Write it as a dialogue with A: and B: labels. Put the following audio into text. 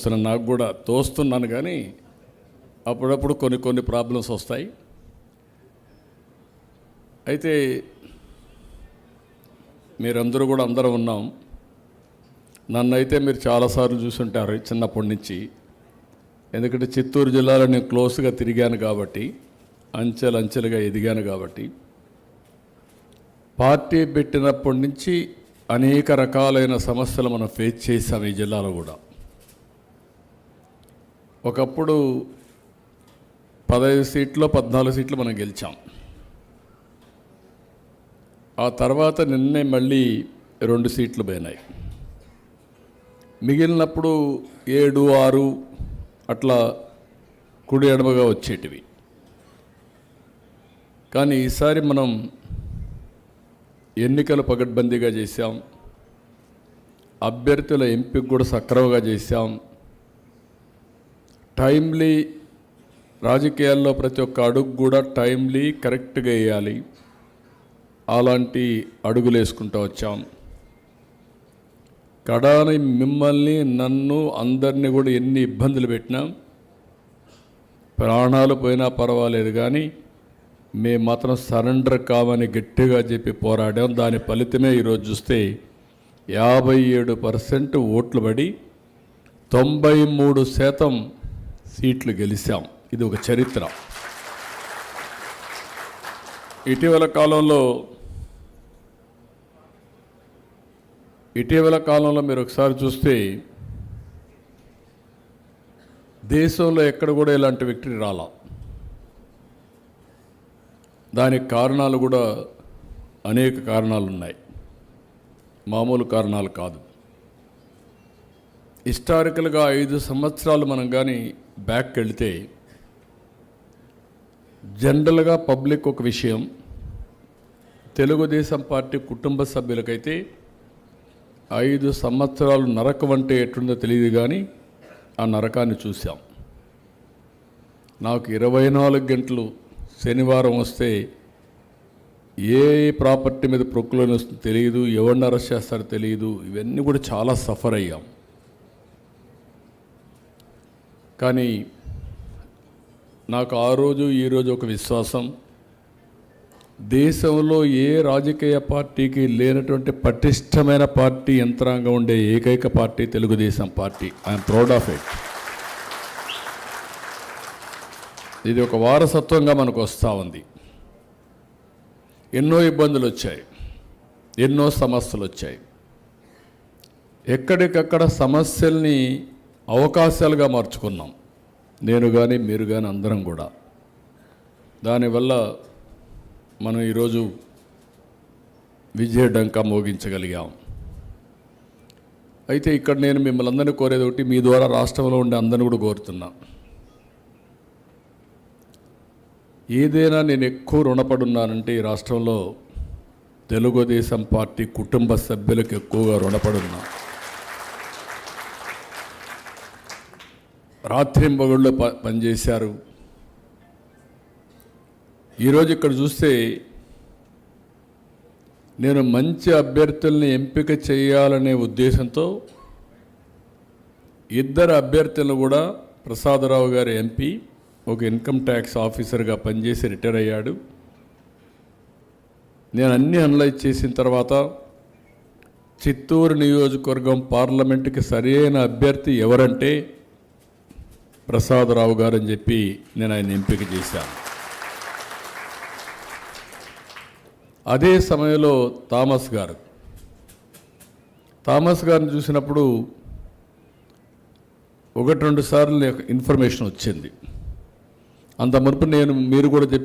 A: చూస్తున్నాను, నాకు కూడా తోస్తున్నాను, కానీ అప్పుడప్పుడు కొన్ని ప్రాబ్లమ్స్ వస్తాయి. అయితే మీరందరూ కూడా అందరం ఉన్నాం. నన్నైతే మీరు చాలాసార్లు చూసుంటారు చిన్నప్పటి నుంచి. ఎందుకంటే చిత్తూరు జిల్లాలో నేను క్లోజ్గా తిరిగాను కాబట్టి, అంచెలుగా ఎదిగాను కాబట్టి. పార్టీ పెట్టినప్పటి నుంచి అనేక రకాలైన సమస్యలు మనం ఫేస్ చేసాం ఈ జిల్లాలో కూడా. ఒకప్పుడు 15 సీట్లు 14 సీట్లు మనం గెలిచాం. ఆ తర్వాత నిన్నే మళ్ళీ 2 సీట్లు పోయినాయి. మిగిలినప్పుడు 7, 6 అట్లా కుడి ఎడమగా వచ్చేటివి. కానీ ఈసారి మనం ఎన్నికలు పకడ్బందీగా చేశాం. అభ్యర్థుల ఎంపిక కూడా సక్రమంగా చేశాం. టైమ్లీ రాజకీయాల్లో ప్రతి ఒక్క అడుగు కూడా టైమ్లీ కరెక్ట్గా వేయాలి. అలాంటి అడుగులు వేసుకుంటూ వచ్చాం. కడాని మిమ్మల్ని, నన్ను, అందరినీ కూడా ఎన్ని ఇబ్బందులు పెట్టినాం. ప్రాణాలు పోయినా పర్వాలేదు, కానీ మేము మాత్రం సరెండర్ కావని గట్టిగా చెప్పి పోరాడాం. దాని ఫలితమే ఈరోజు చూస్తే 57% ఓట్లు పడి 93% సీట్లు గెలిచాం. ఇది ఒక చరిత్ర. ఇటీవల కాలంలో మీరు ఒకసారి చూస్తే దేశంలో ఎక్కడ కూడా ఇలాంటి విక్టరీ రాలా. దానికి కారణాలు కూడా అనేక కారణాలు ఉన్నాయి, మామూలు కారణాలు కాదు. హిస్టారికల్గా 5 సంవత్సరాలు మనం కానీ బ్యాక్ వెళితే జనరల్గా పబ్లిక్ ఒక విషయం, తెలుగుదేశం పార్టీ కుటుంబ సభ్యులకైతే 5 సంవత్సరాలు నరకం అంటే ఎట్లుందో తెలియదు, కానీ ఆ నరకాన్ని చూసాం. నాకు 24 గంటలు శనివారం వస్తే ఏ ప్రాపర్టీ మీద ప్రొక్లోన్ వస్తుందో తెలియదు, ఎవరిని అరెస్ట్ చేస్తారో తెలియదు. ఇవన్నీ కూడా చాలా సఫర్ అయ్యాం. కానీ నాకు ఆ రోజు ఈరోజు ఒక విశ్వాసం, దేశంలో ఏ రాజకీయ పార్టీకి లేనటువంటి పటిష్టమైన పార్టీ యంత్రాంగం ఉండే ఏకైక party Telugu Desam party. I'm proud of it. ఇది ఒక వారసత్వంగా మనకు వస్తూ ఉంది. ఎన్నో ఇబ్బందులు వచ్చాయి, ఎన్నో సమస్యలు వచ్చాయి. ఎక్కడికక్కడ సమస్యల్ని అవకాశాలుగా మార్చుకున్నాం, నేను కానీ మీరు కానీ అందరం కూడా. దానివల్ల మనం ఈరోజు విజయ డంకా మోగించగలిగాం. అయితే ఇక్కడ నేను మిమ్మల్ని అందరినీ కోరేది ఒకటి, మీ ద్వారా రాష్ట్రంలో ఉండే అందరిని కూడా కోరుతున్నా. ఏదైనా నేను ఎక్కువ రుణపడున్నానంటే ఈ రాష్ట్రంలో తెలుగుదేశం పార్టీ కుటుంబ సభ్యులకు ఎక్కువగా రుణపడున్నా. రాత్రింబగళ్ళు పనిచేశారు. ఈరోజు ఇక్కడ చూస్తే నేను మంచి అభ్యర్థుల్ని ఎంపిక చేయాలనే ఉద్దేశంతో 2 అభ్యర్థులను కూడా, ప్రసాదరావు గారు ఎంపీ, ఒక ఇన్కమ్ ట్యాక్స్ ఆఫీసర్గా పనిచేసి రిటైర్ అయ్యాడు. నేను అన్నీ అనలైజ్ చేసిన తర్వాత చిత్తూరు నియోజకవర్గం పార్లమెంటుకి సరైన అభ్యర్థి ఎవరంటే ప్రసాదరావు గారు అని చెప్పి నేను ఆయన ఎంపిక చేశాను. అదే సమయంలో థామస్ గారిని చూసినప్పుడు 1-2 సార్లు ఇన్ఫర్మేషన్ వచ్చింది. అంత మునుపు మీరు కూడా చెప్తే